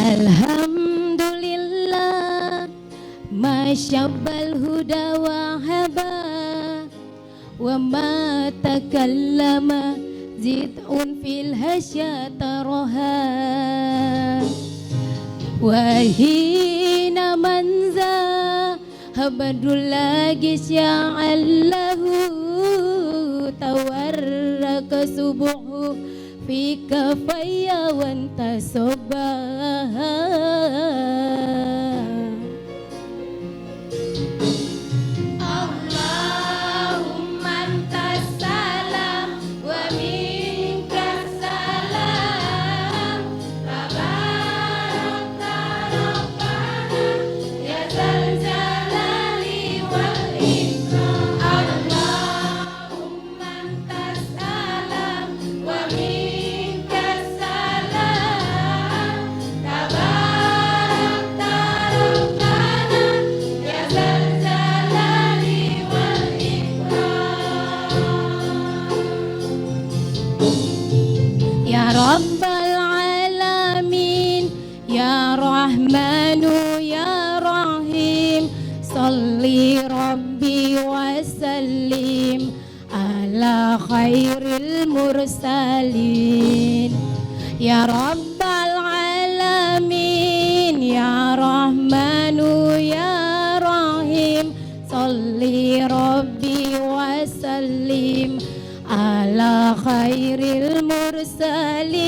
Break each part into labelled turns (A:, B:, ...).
A: Alhamdulillah masyabbal huda wa haba wa ma takallama zid'un fil hasya taraha wa hina manza habadul lagi sya'allahu tawarraka subuhu fi kafaya wa antasabaha Ya Rabbal Alamin, Ya Rahmanu, Ya Rahim, Salli Rabbi wa sallim ala khairil mursalin. Ya Rabbal Alamin, Ya Rahmanu, Ya Rahim, Salli Rabbi wa sallim ala khairil mursalin.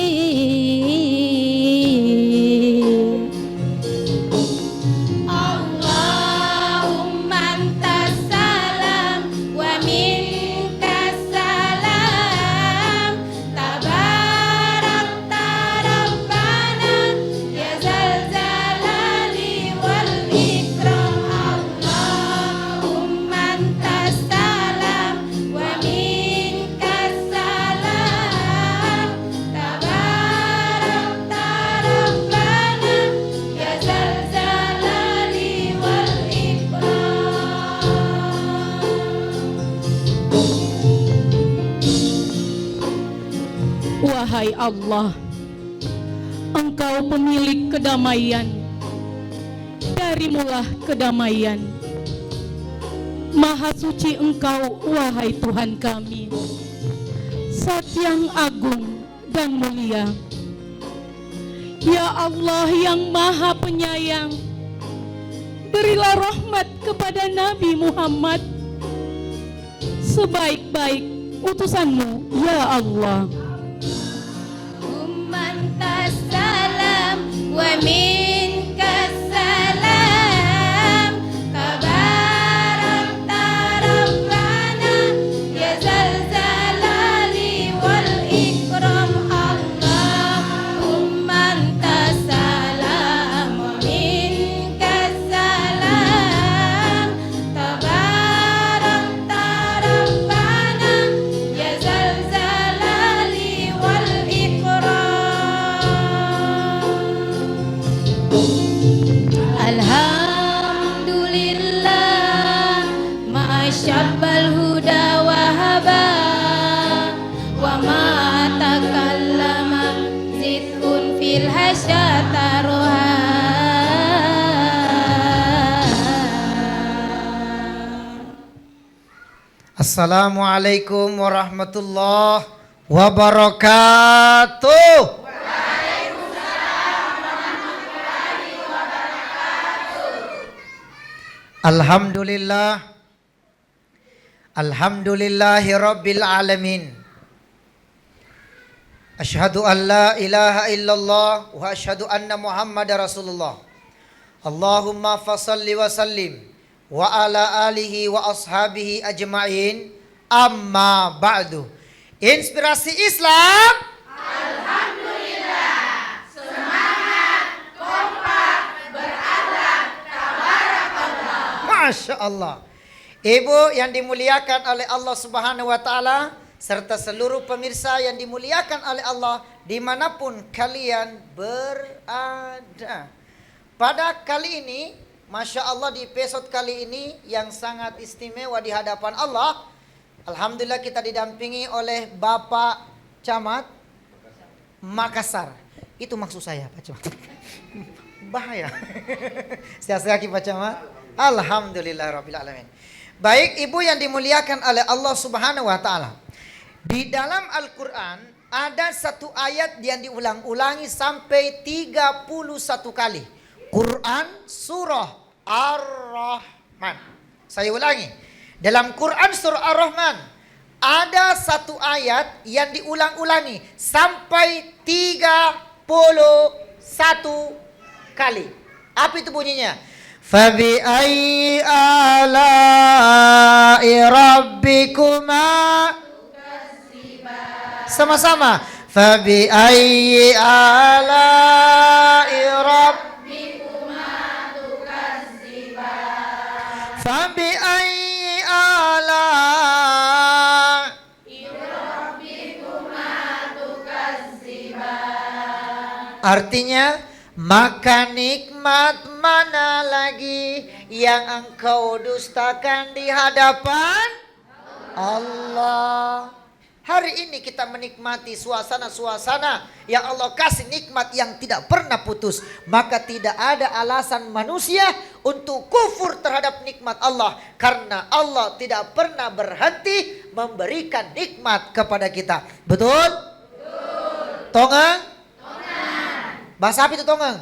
A: Allahumma antas salam wa minkas salam tabarakta rabbana ya zal jalali wal ikram. Allahumma antas salam wa wahai Allah, Engkau pemilik kedamaian, darimulah kedamaian. Maha suci Engkau, wahai Tuhan kami, Zat yang agung dan mulia. Ya Allah yang maha penyayang, berilah rahmat kepada Nabi Muhammad, sebaik-baik utusanmu, ya Allah. Wa minkas salam tabarakta rabbana ya zal jalali wal ikram. Allahumma antas salam wa minkas salam tabarakta rabbana ya zal jalali wal ikram. Alhamdulillah masyabbal huda wa haba wa ma takallama zid'un fil hasya taroha.
B: Assalamualaikum warahmatullahi wabarakatuh. Alhamdulillah, alhamdulillahi rabbil alamin. Asyhadu an la ilaha illallah wa asyhadu anna Muhammadar Rasulullah. Allahumma fasalli wa sallim wa ala alihi wa ashabihi ajma'in. Amma ba'du. Inspirasi Islam. Alhamdulillah. Semangat, kompak, berakhlak, tabarakallah. Masya Allah. Ibu yang dimuliakan oleh Allah Subhanahu wa Ta'ala, serta seluruh pemirsa yang dimuliakan oleh Allah dimanapun kalian berada. Pada kali ini, Masya Allah, di episode kali ini yang sangat istimewa di hadapan Allah, alhamdulillah kita didampingi oleh Bapak Camat Makassar. Itu maksud saya, Pak Camat. Bahaya. Sehat-sehat Pak Camat. Alhamdulillahirabbil alamin. Baik, Ibu yang dimuliakan oleh Allah Subhanahu wa taala. Di dalam Al-Qur'an ada satu ayat yang diulang-ulangi sampai 31 kali. Quran surah Ar-Rahman. Saya ulangi. Dalam Quran surah Ar-Rahman ada satu ayat yang diulang-ulangi sampai 31 kali. Apa itu bunyinya? Fabi ayyi ala'i rabbikuma tukadziban. Sama-sama. Fabi ayyi ala'i rabbikuma tukadziban. Fabi ayyi ala'i rabbikuma tukadziban. Artinya, maka nikmat mana lagi yang engkau dustakan di hadapan Allah. Hari ini kita menikmati suasana-suasana yang Allah kasih nikmat yang tidak pernah putus. Maka tidak ada alasan manusia untuk kufur terhadap nikmat Allah. Karena Allah tidak pernah berhenti memberikan nikmat kepada kita. Betul? Betul. Tongang? Bahasa apa itu tongeng?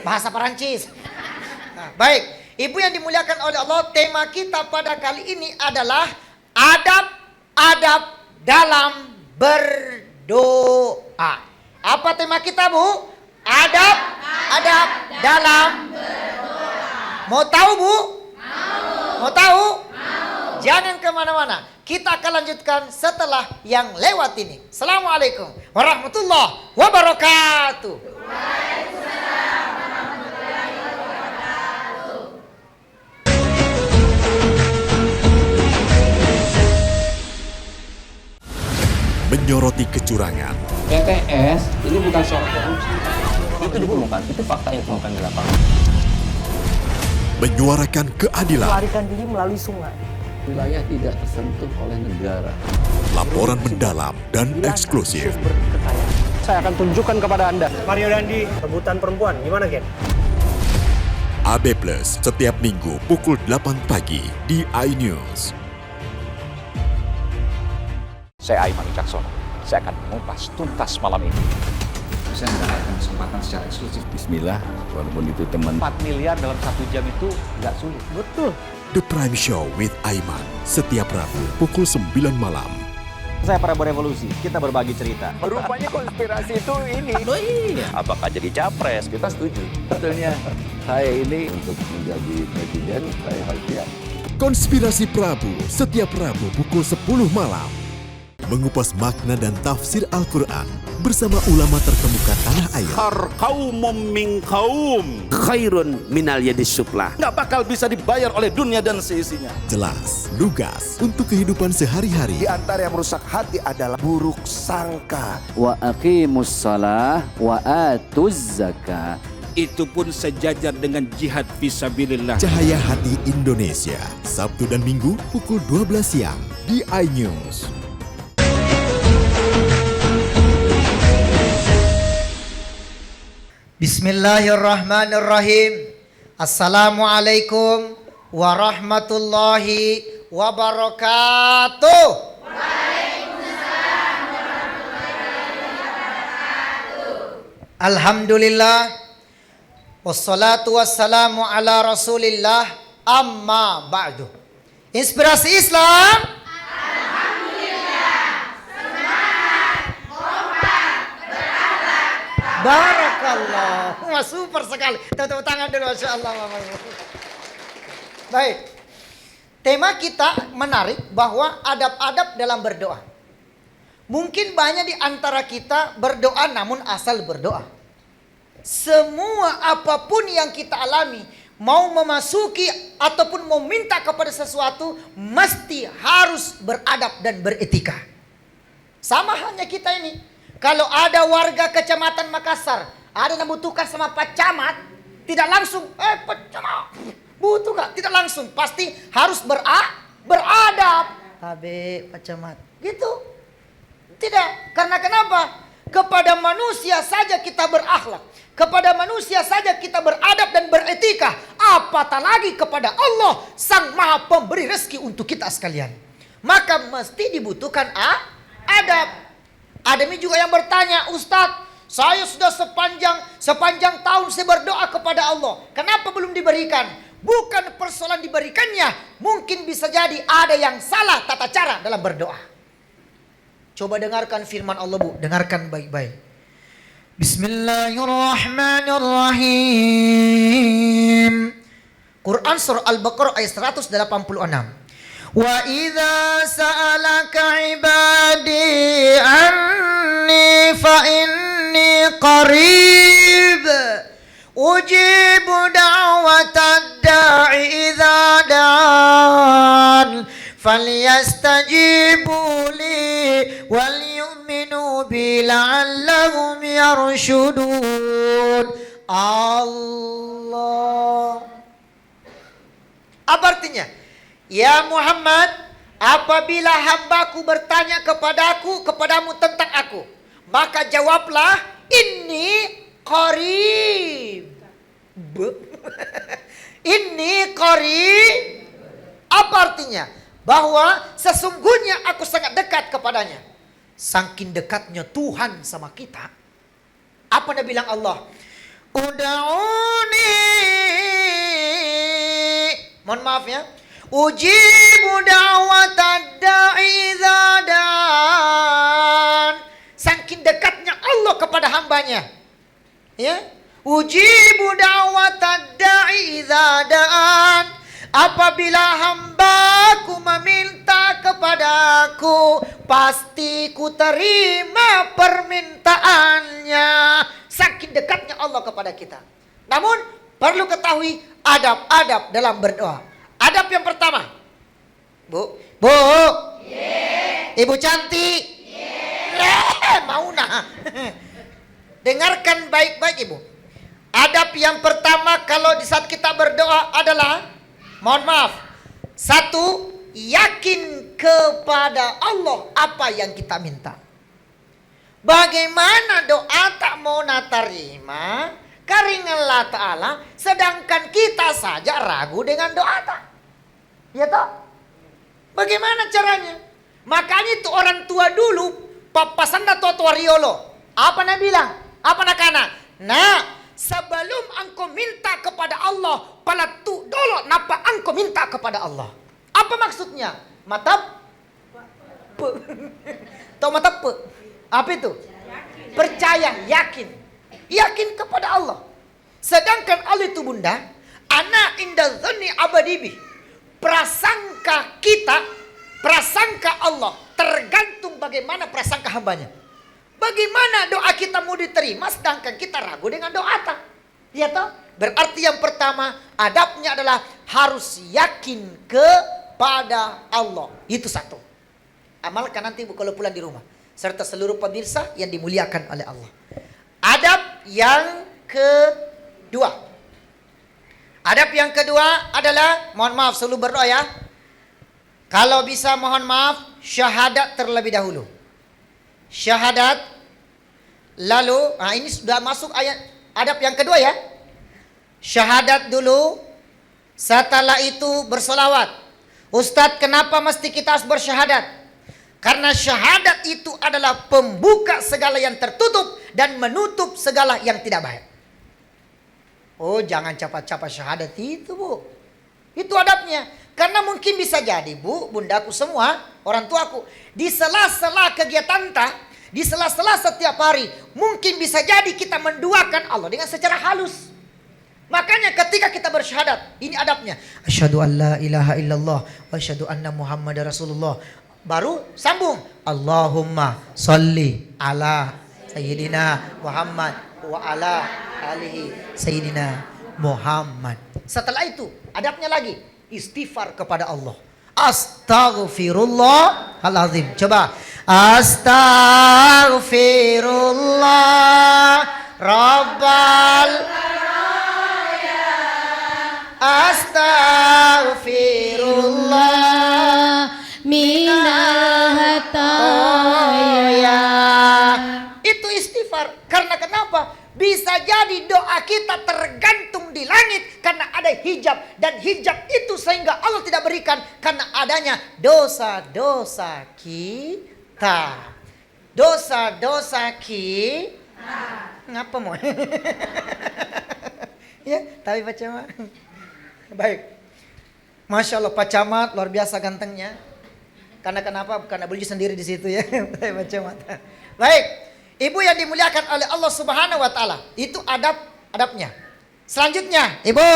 B: Bahasa Perancis. Nah, baik, Ibu yang dimuliakan oleh Allah, tema kita pada kali ini adalah adab-adab dalam berdoa. Apa tema kita, Bu? Adab-adab dalam berdoa. Mau tahu, Bu? Mau tahu? Jangan kemana-mana. Kita akan lanjutkan setelah yang lewat ini. Assalamualaikum warahmatullahi wabarakatuh. Waalaikumsalam warahmatullahi wabarakatuh.
C: Menyoroti kecurangan.
D: PTS ini bukan soal korupsi. Itu ditemukan, itu fakta yang ditemukan di lapangan.
C: Menyuarakan keadilan.
E: Melarikan diri melalui sungai.
D: Wilayah tidak tersentuh oleh negara.
C: Laporan mendalam dan eksklusif.
E: Saya akan tunjukkan kepada Anda.
F: Mario Dandi, rebutan perempuan, gimana Gen?
C: AB Plus setiap minggu pukul 8 pagi di iNews.
G: Saya Aiman Wicaksono. Saya akan mengupas tuntas malam ini.
H: Saya mendapatkan kesempatan secara eksklusif. Bismillah, walaupun itu teman.
G: 4 miliar dalam 1 jam itu nggak sulit.
E: Betul.
C: The Prime Show with Aiman setiap Rabu pukul 9 malam.
I: Saya Prabowo Revolusi, kita berbagi cerita.
H: Rupanya konspirasi itu ini.
I: Oh iya.
G: Apakah jadi capres?
H: Kita setuju. Sebetulnya saya ini untuk menjadi presiden, saya harus siap.
C: Konspirasi Prabu setiap Rabu pukul 10 malam. Mengupas makna dan tafsir Al-Quran bersama ulama terkemuka tanah air.
J: Kaumum min kaum khairun minal yadis suflah. Nggak bakal bisa dibayar oleh dunia dan seisinya.
C: Jelas, lugas untuk kehidupan sehari-hari.
K: Di antara yang merusak hati adalah buruk sangka.
D: Wa aqimus shalah wa atuz zakah.
J: Itu pun sejajar dengan jihad fisabilillah.
C: Cahaya Hati Indonesia, Sabtu dan Minggu pukul 12 siang di iNews.
B: Bismillahirrahmanirrahim. Assalamualaikum warahmatullahi wabarakatuh. Waalaikumsalam warahmatullahi wabarakatuh. Alhamdulillah. Wassalatu wassalamu ala Rasulillah, amma ba'du. Inspirasi Islam. Barakallah. Wah, super sekali. Tepuk tangan dulu, Masya Allah. Baik. Tema kita menarik bahwa adab-adab dalam berdoa. Mungkin banyak di antara kita berdoa namun asal berdoa. Semua apapun yang kita alami, mau memasuki ataupun mau minta kepada sesuatu, mesti harus beradab dan beretika. Sama halnya kita ini. Kalau ada warga kecamatan Makassar, ada yang membutuhkan sama Pak Camat, tidak langsung, Pak Camat, butuh gak? Tidak langsung, pasti harus beradab. Pak Camat, gitu. Tidak, karena kenapa? kepada manusia saja kita berakhlak, kepada manusia saja kita beradab dan beretika, apatah lagi kepada Allah Sang Maha Pemberi rezeki untuk kita sekalian. Maka mesti dibutuhkan adab. Ada juga yang bertanya, Ustadz, saya sudah sepanjang tahun saya berdoa kepada Allah, kenapa belum diberikan? Bukan persoalan diberikannya, mungkin bisa jadi ada yang salah tata cara dalam berdoa. Coba dengarkan firman Allah, Bu, dengarkan baik-baik. Bismillahirrahmanirrahim. Quran surah Al-Baqarah ayat 186. Wa idza sa'alaka ibadi anni fa inni qarib ujibu da'watad da'i idza da'an falyastajibu li wal yu'minu bi la'allahum yarshudun. Allah. Apa artinya? Ya Muhammad, apabila hambaku bertanya kepadamu tentang aku, maka jawablah, inni qarib. Inni qarib. Apa artinya? Bahwa sesungguhnya aku sangat dekat kepadanya. Saking dekatnya Tuhan sama kita. Apa dia bilang Allah? Ud'uni. Mohon maaf ya. Ujibu da'watad da'i idza da'an. Saking dekatnya Allah kepada hambanya. Ya. Ujibu da'watad da'i idza da'an. Apabila hambaku meminta kepadaku, pasti ku terima permintaannya. Saking dekatnya Allah kepada kita. Namun perlu ketahui adab-adab dalam berdoa. Adab yang pertama, Bu, Ibu cantik, mau nah. Dengarkan baik-baik Ibu. Adab yang pertama kalau di saat kita berdoa adalah, mohon maaf, satu, yakin kepada Allah apa yang kita minta. Bagaimana doa tak mau natarima karena Allah Ta'ala, sedangkan kita saja ragu dengan doa tak. Ya toh? Bagaimana caranya? Makanya itu orang tua dulu, papasanda tua riolo. Apa nak bilang? Apa nak kana? Nah, sebelum engkau minta kepada Allah, pala tu dolo napa engkau minta kepada Allah. Apa maksudnya? Matap? Tahu matap? Apa itu? Percaya, yakin. Yakin kepada Allah. Sedangkan Allah itu bunda, ana inda dhanni abadibi. Prasangka kita, prasangka Allah tergantung bagaimana prasangka hambanya. Bagaimana doa kita mau diterima sedangkan kita ragu dengan doa tak? Ya toh? Berarti yang pertama adabnya adalah harus yakin kepada Allah. Itu satu. Amalkan nanti kalau pulang di rumah. Serta seluruh pemirsa yang dimuliakan oleh Allah. Adab yang kedua. Adab yang kedua adalah, mohon maaf selalu berdoa ya. Kalau bisa mohon maaf, syahadat terlebih dahulu. Syahadat. Lalu, ini sudah masuk ayat adab yang kedua ya. Syahadat dulu. Setelah itu bersolawat. Ustadz, kenapa mesti kita harus bersyahadat? Karena syahadat itu adalah pembuka segala yang tertutup dan menutup segala yang tidak baik. Oh, jangan capat-capat syahadat itu, Bu. Itu adabnya. Karena mungkin bisa jadi, Bu, bundaku semua, orang tuaku, di sela-sela kegiatan di sela-sela setiap hari, mungkin bisa jadi kita menduakan Allah dengan secara halus. Makanya ketika kita bersyahadat, ini adabnya. Asyhadu an la ilaha illallah wa asyhadu anna Muhammadar Rasulullah. Baru sambung. Allahumma sholli ala sayyidina Muhammad wa ala alihi sayyidina Muhammad. Setelah itu adabnya lagi istighfar kepada Allah. Astaghfirullahalazim. Coba. Astaghfirullah Rabbal Astaghfirullah
A: minal hataya.
B: Itu Itu istighfar. Karena kenapa? Bisa jadi doa kita tergantung di langit karena ada hijab. Dan hijab itu sehingga Allah tidak berikan karena adanya dosa-dosa kita. Dosa-dosa kita. Ngapa mau? Ya, tapi Pak Camat. Baik. Masya Allah Pak Camat luar biasa gantengnya. Karena kenapa? Karena beli sendiri di situ ya. Pak Camat. Baik. Ibu yang dimuliakan oleh Allah Subhanahu wa taala, itu adabnya. Selanjutnya, Ibu.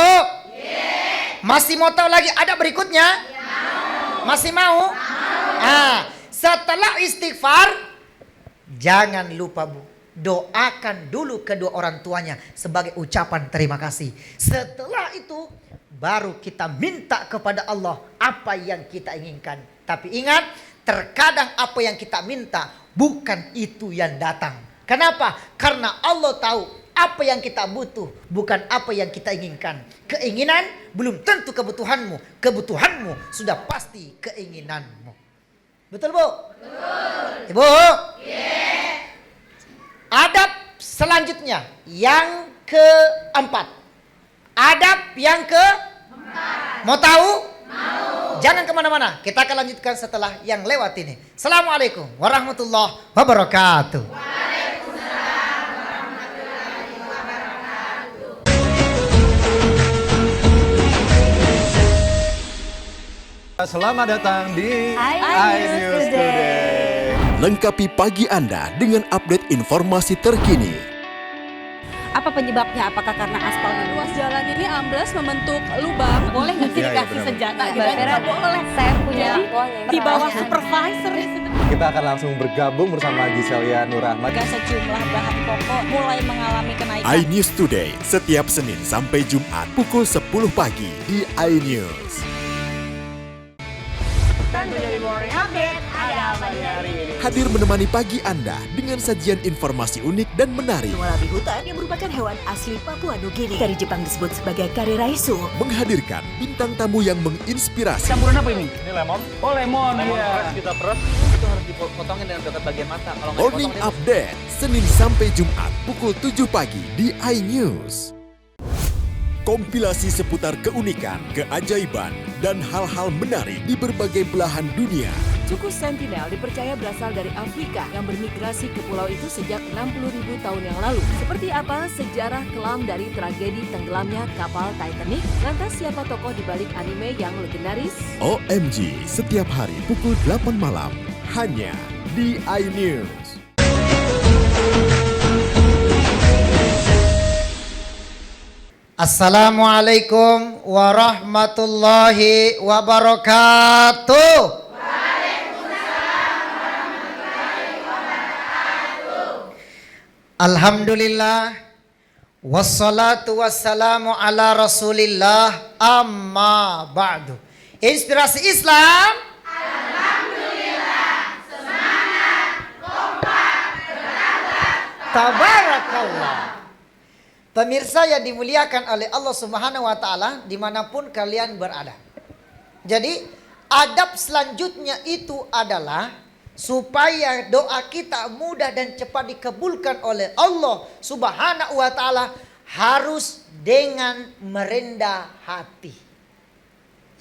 B: Masih mau tahu lagi adab berikutnya? Masih mau? Nah, setelah istighfar, jangan lupa Bu, doakan dulu kedua orang tuanya sebagai ucapan terima kasih. Setelah itu baru kita minta kepada Allah apa yang kita inginkan. Tapi ingat, terkadang apa yang kita minta bukan itu yang datang. Kenapa? Karena Allah tahu apa yang kita butuh, bukan apa yang kita inginkan. Keinginan belum tentu kebutuhanmu. Kebutuhanmu sudah pasti keinginanmu. Betul Bu? Betul. Ibu? Adab selanjutnya yang keempat. Adab yang keempat. Mau tahu? Mau. Jangan kemana-mana. Kita akan lanjutkan setelah yang lewat ini. Assalamualaikum warahmatullahi wabarakatuh. Waalaikumsalam warahmatullahi wabarakatuh.
I: Selamat datang di iNews Today.
C: Lengkapi pagi Anda dengan update informasi terkini.
L: Apa penyebabnya? Apakah karena aspalnya luas jalan ini amblas membentuk lubang? Boleh nggak sih dikasih senjata? Nggak boleh. Saya punya di bawah supervisor.
I: Kita akan langsung bergabung bersama Giselia Nurahmat.
L: Sejumlah bahan pokok mulai mengalami kenaikan.
C: iNews Today setiap Senin sampai Jumat pukul 10 pagi di iNews.
L: Tentunya di Morning Update ada apa di hari ini?
C: Hadir menemani pagi Anda dengan sajian informasi unik dan menarik.
M: Walabi hutan yang merupakan hewan asli Papua Nugini. Dari Jepang disebut sebagai kare raisu.
C: Menghadirkan bintang tamu yang menginspirasi.
D: Campuran apa ini? Ini lemon. Oh lemon,
I: iya.
D: Kita peras. Itu harus dipotongin dengan dekat bagian mata. Kalau nggak
C: Morning
D: dipotong,
C: Update Senin sampai Jumat pukul 7 pagi di iNews. Kompilasi seputar keunikan, keajaiban, dan hal-hal menarik di berbagai belahan dunia.
M: Suku Sentinel dipercaya berasal dari Afrika yang bermigrasi ke pulau itu sejak 60.000 tahun yang lalu. Seperti apa sejarah kelam dari tragedi tenggelamnya kapal Titanic? Lantas siapa tokoh di balik anime yang legendaris?
C: OMG setiap hari pukul 8 malam hanya di iNews.
B: Assalamualaikum warahmatullahi wabarakatuh. Alhamdulillah wassalatu wassalamu ala rasulillah amma ba'du. Inspirasi Islam. Alhamdulillah, semangat, kompak, beragam, tabarakallah. Pemirsa yang dimuliakan oleh Allah Subhanahu wa taala dimanapun kalian berada. Jadi adab selanjutnya itu adalah supaya doa kita mudah dan cepat dikabulkan oleh Allah Subhanahu wa taala harus dengan merendah hati.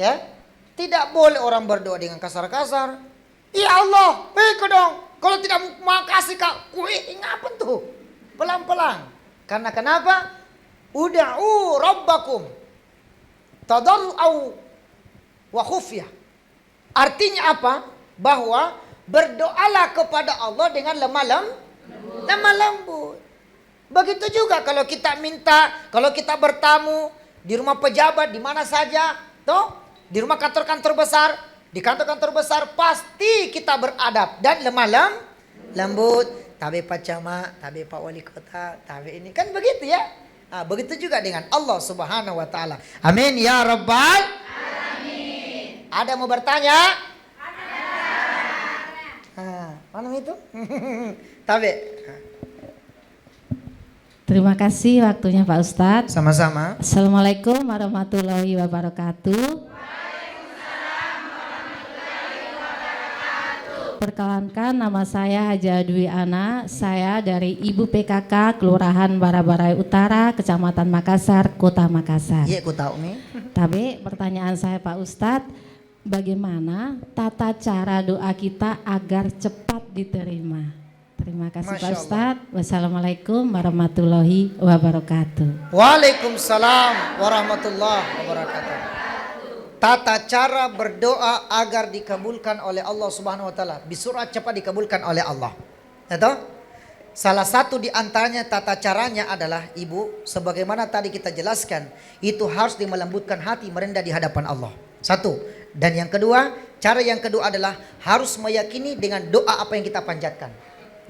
B: Ya, tidak boleh orang berdoa dengan kasar-kasar. Ya Allah, baik dong. Kalau tidak mau kasih kak, ngapa tuh? Pelan-pelan. Karena kenapa? Uda'u rabbakum tadarru'u wa khufyah. Artinya apa? Bahwa berdoalah kepada Allah dengan lemah lembut. Begitu juga kalau kita minta, kalau kita bertamu di rumah pejabat di mana saja, toh, di rumah kantor-kantor besar, di kantor-kantor besar pasti kita beradab dan lemah lembut. Tabe Pak Camat, tabe Pak Wali Kota, tabe ini kan begitu ya. Nah, begitu juga dengan Allah Subhanahu wa taala. Amin ya rabbal alamin. Ada mau bertanya? Ada. Mana itu? Tabe.
A: Terima kasih waktunya Pak Ustadz.
B: Sama-sama.
A: Assalamualaikum warahmatullahi wabarakatuh. Perkenalkan, nama saya Haja Dwi Ana. Saya dari Ibu PKK Kelurahan Barabarai Utara, Kecamatan Makassar, Kota Makassar.
B: Iya, aku tahu nih.
A: Tapi pertanyaan saya Pak Ustadz, bagaimana tata cara doa kita agar cepat diterima? Terima kasih Pak Ustadz. Wassalamualaikum warahmatullahi wabarakatuh.
B: Waalaikumsalam warahmatullahi wabarakatuh. Tata cara berdoa agar dikabulkan oleh Allah Subhanahu wa taala, bisurat cepat dikabulkan oleh Allah. Itu salah satu di antaranya tata caranya adalah Ibu, sebagaimana tadi kita jelaskan, itu harus melembutkan hati, merendah di hadapan Allah. Satu. Dan yang kedua, cara yang kedua adalah harus meyakini dengan doa apa yang kita panjatkan.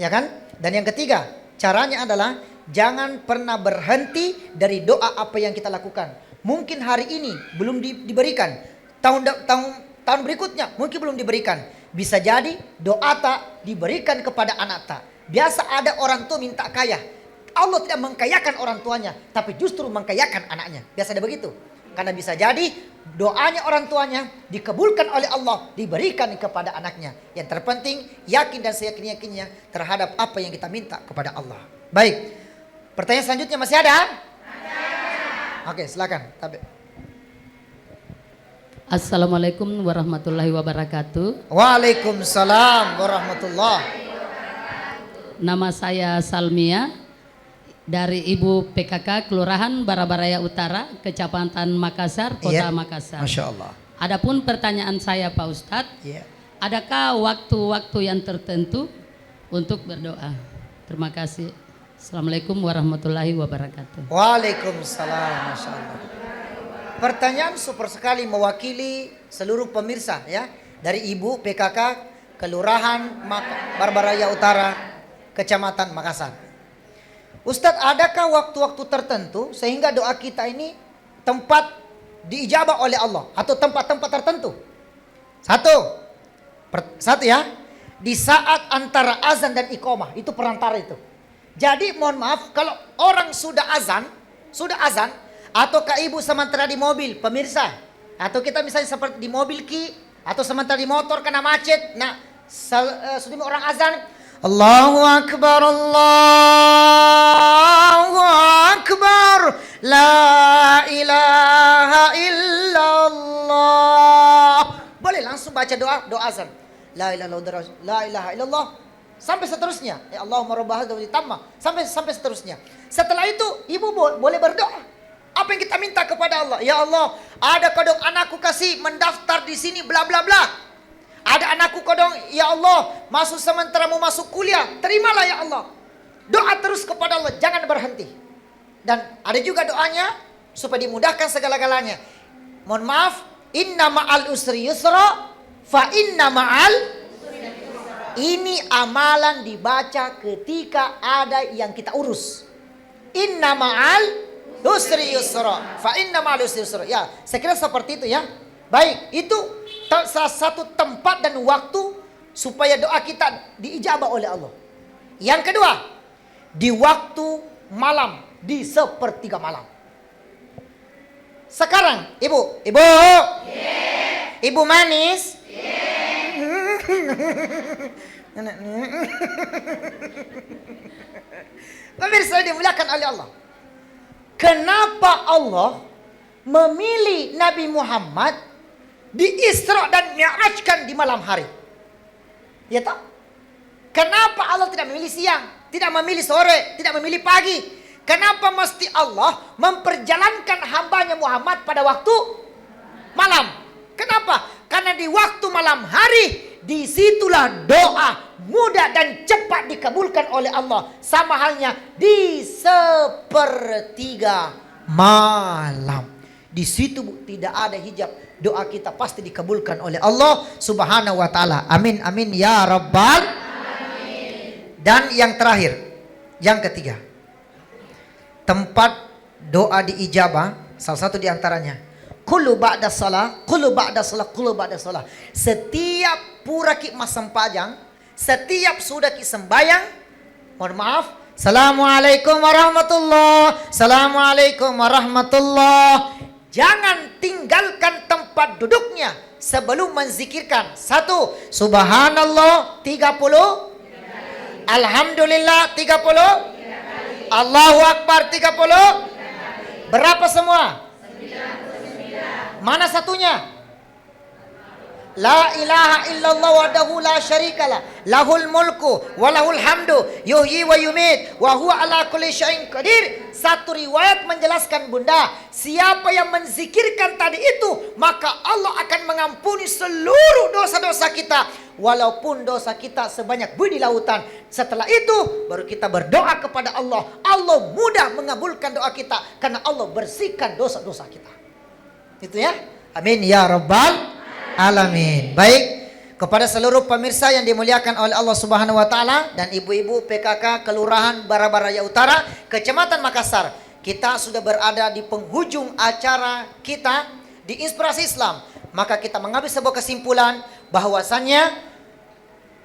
B: Ya kan? Dan yang ketiga, caranya adalah jangan pernah berhenti dari doa apa yang kita lakukan. Mungkin hari ini belum diberikan, tahun berikutnya mungkin belum diberikan. Bisa jadi doa tak diberikan kepada anak tak. Biasa ada orang tua minta kaya, Allah tidak mengkayakan orang tuanya, tapi justru mengkayakan anaknya. Biasa ada begitu. Karena bisa jadi doanya orang tuanya dikabulkan oleh Allah, diberikan kepada anaknya. Yang terpenting yakin dan seyakin-yakinnya terhadap apa yang kita minta kepada Allah. Baik, pertanyaan selanjutnya masih ada? Oke, silakan.
N: Assalamualaikum warahmatullahi wabarakatuh.
B: Waalaikumsalam warahmatullahi.
N: Nama saya Salmia dari Ibu PKK Kelurahan Barabaraya Utara, Kecamatan Makassar, Kota Makassar.
B: Masya Allah.
N: Adapun pertanyaan saya Pak Ustadz, adakah waktu-waktu yang tertentu untuk berdoa? Terima kasih. Assalamualaikum warahmatullahi wabarakatuh.
B: Waalaikumsalam. Masya Allah. Pertanyaan super sekali mewakili seluruh pemirsa ya, dari Ibu PKK Kelurahan Barabaraya Utara, Kecamatan Makassar. Ustadz, adakah waktu-waktu tertentu sehingga doa kita ini tempat diijabah oleh Allah atau tempat-tempat tertentu? Satu ya, di saat antara azan dan iqamah, itu perantara itu. Jadi mohon maaf kalau orang sudah azan atau ke Ibu sementara di mobil, pemirsa, atau kita misalnya seperti di mobil atau sementara di motor kena macet, nah sudah orang azan, Allahu Akbar, Allahu Akbar, La ilaha illallah. Boleh langsung baca doa azan. La ilaha illallah. Sampai seterusnya. Ya Allahumma rabb hadzal tamma. Sampai seterusnya. Setelah itu Ibu boleh berdoa. Apa yang kita minta kepada Allah? Ya Allah, ada kodong anakku kasih mendaftar di sini bla bla bla. Ada anakku kodong, ya Allah, masuk sementara mau masuk kuliah. Terimalah ya Allah. Doa terus kepada Allah, jangan berhenti. Dan ada juga doanya supaya dimudahkan segala-galanya. Mohon maaf, inna ma'al usri yusra, fa inna ma'al. Ini amalan dibaca ketika ada yang kita urus. Inna ma'al usri yusra, fa inna ma'al usri yusra. Ya, saya kira seperti itu ya. Baik, itu salah satu tempat dan waktu supaya doa kita diijabah oleh Allah. Yang kedua, di waktu malam, di sepertiga malam. Sekarang, Ibu, Ibu manis. Pemirsa dimuliakan oleh Allah. Kenapa Allah memilih Nabi Muhammad di Isra dan Mi'rajkan di malam hari? Ya tak? Kenapa Allah tidak memilih siang, tidak memilih sore, tidak memilih pagi? Kenapa mesti Allah memperjalankan hambanya Muhammad pada waktu malam? Kenapa? Karena di waktu malam hari, disitulah doa mudah dan cepat dikabulkan oleh Allah. Sama halnya di sepertiga malam. Di situ tidak ada hijab. Doa kita pasti dikabulkan oleh Allah Subhanahu wa ta'ala. Amin, amin ya Rabbal. Amin. Dan yang terakhir, yang ketiga, tempat doa diijabah, salah satu diantaranya, Kullu ba'da salah, kullu ba'da salah, kullu ba'da salah. Setiap pura ki masempajang, setiap sudah ki sembayang, mohon maaf, Assalamualaikum warahmatullah, Assalamualaikum warahmatullah. Jangan tinggalkan tempat duduknya sebelum menzikirkan. 1. Subhanallah 30. Alhamdulillah 30. Allahu Akbar 30. Berapa semua? 99. Mana satunya? La ilaha illallah wahdahu la syarikalah, lahul mulku wa lahul hamdu, yuhyi wa yumit, wa huwa ala kulli syai'in qadir. Satu riwayat menjelaskan bunda, siapa yang menzikirkan tadi itu, maka Allah akan mengampuni seluruh dosa-dosa kita, walaupun dosa kita sebanyak buih di lautan. Setelah itu baru kita berdoa kepada Allah. Allah mudah mengabulkan doa kita karena Allah bersihkan dosa-dosa kita. Itu ya. Amin ya rabbal alamin. Baik, kepada seluruh pemirsa yang dimuliakan oleh Allah Subhanahu wa taala dan ibu-ibu PKK Kelurahan Barabaraya Utara, Kecamatan Makassar, kita sudah berada di penghujung acara kita di Inspirasi Islam. Maka kita mengambil sebuah kesimpulan bahwasannya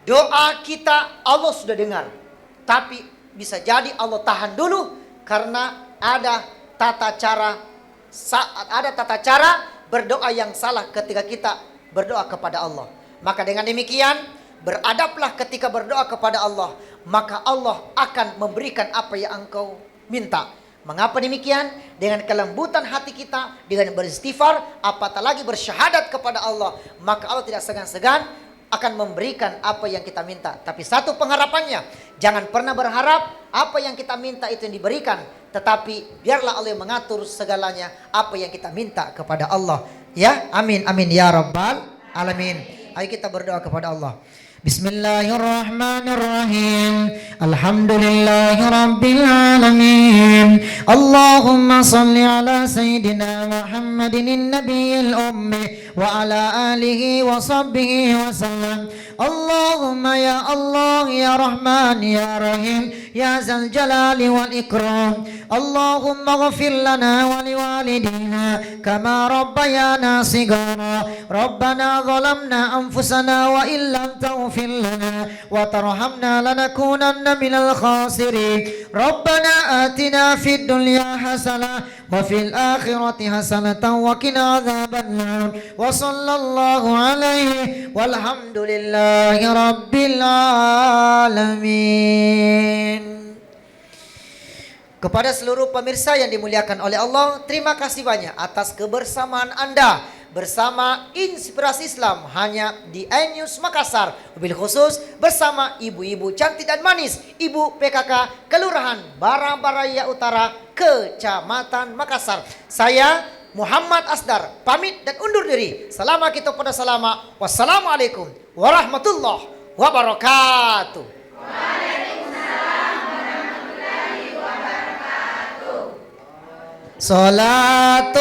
B: doa kita Allah sudah dengar. Tapi bisa jadi Allah tahan dulu karena ada tata cara berdoa yang salah ketika kita berdoa kepada Allah. Maka dengan demikian, beradablah ketika berdoa kepada Allah, maka Allah akan memberikan apa yang engkau minta. Mengapa demikian? Dengan kelembutan hati kita, dengan beristighfar, apatah lagi bersyahadat kepada Allah, maka Allah tidak segan-segan akan memberikan apa yang kita minta. Tapi satu pengharapannya, jangan pernah berharap apa yang kita minta itu yang diberikan, tetapi biarlah Allah yang mengatur segalanya apa yang kita minta kepada Allah. Ya, amin, amin ya rabbal alamin. Ayo kita berdoa kepada Allah. Bismillahirrahmanirrahim. Alhamdulillahi rabbil alamin. Allahumma salli ala sayyidina Muhammadin nabiyil ummi wa ala alihi wa sahbihi wa sallam. Allahumma ya Allah ya Rahman ya Rahim ya Zal Jalali wal Ikram. Allahumma ghafir lana wa liwalidina kama rabbayana sigara. Rabbana zalamna anfusana wa illam taghfir lana wa tarhamna lanakunanna minal khasirin. Rabbana atina fid dunya hasanah wa fil akhirati hasanatan wa qina adzabannar. Wa sallallahu alaihi walhamdulillahi rabbil alamin. Kepada seluruh pemirsa yang dimuliakan oleh Allah, terima kasih banyak atas kebersamaan Anda bersama Inspirasi Islam hanya di iNews Makassar. Wabil khusus bersama ibu-ibu cantik dan manis, Ibu PKK Kelurahan Barabaraya Utara, Kecamatan Makassar. Saya Muhammad Asdar pamit dan undur diri. Selama kita pada selama. Wassalamualaikum warahmatullahi wabarakatuh. Salatullah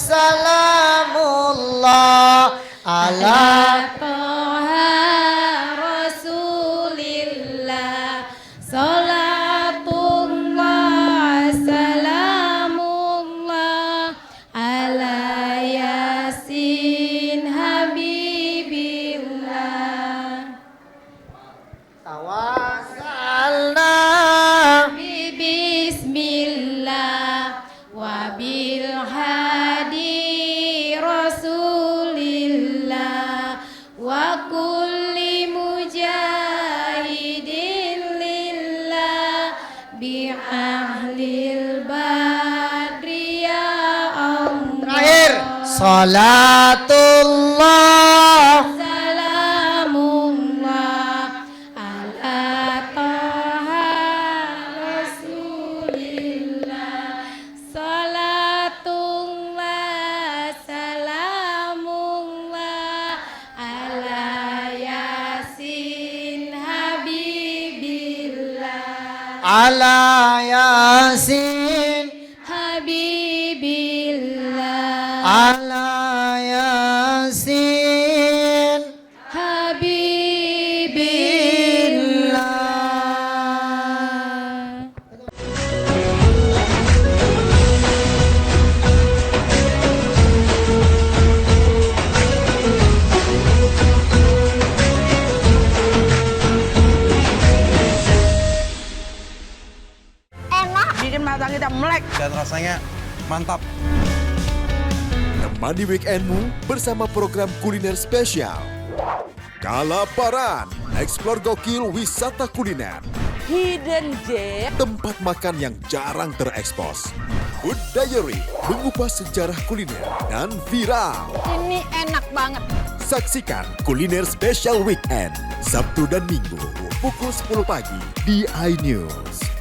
B: salamullah ala
A: Toha Rasulillah. Salatullah salamullah ala Yasin Habibillah.
B: Tawassalna
A: Bismillah wabil hadi Rasulillah wa kulli mujahidin lillah bi ahlil badri ya Allah.
B: Terakhir, salatullah
A: salamullah ala Toha Rasulillah. Salatullah salamullah ala Yasin Habibillah.
B: ala Yasin
A: Habibillah.
B: ala Yasin
A: Habibillah.
E: Enak, bikin mata kita melek.
I: Dan rasanya mantap.
C: Temani weekendmu bersama program kuliner spesial. Kalaparan, eksplor gokil wisata kuliner.
O: Hidden Gem,
C: tempat makan yang jarang terekspos. Food Diary, mengupas sejarah kuliner dan viral.
O: ini enak banget.
C: Saksikan kuliner spesial weekend, Sabtu dan Minggu, pukul 10 pagi di iNews.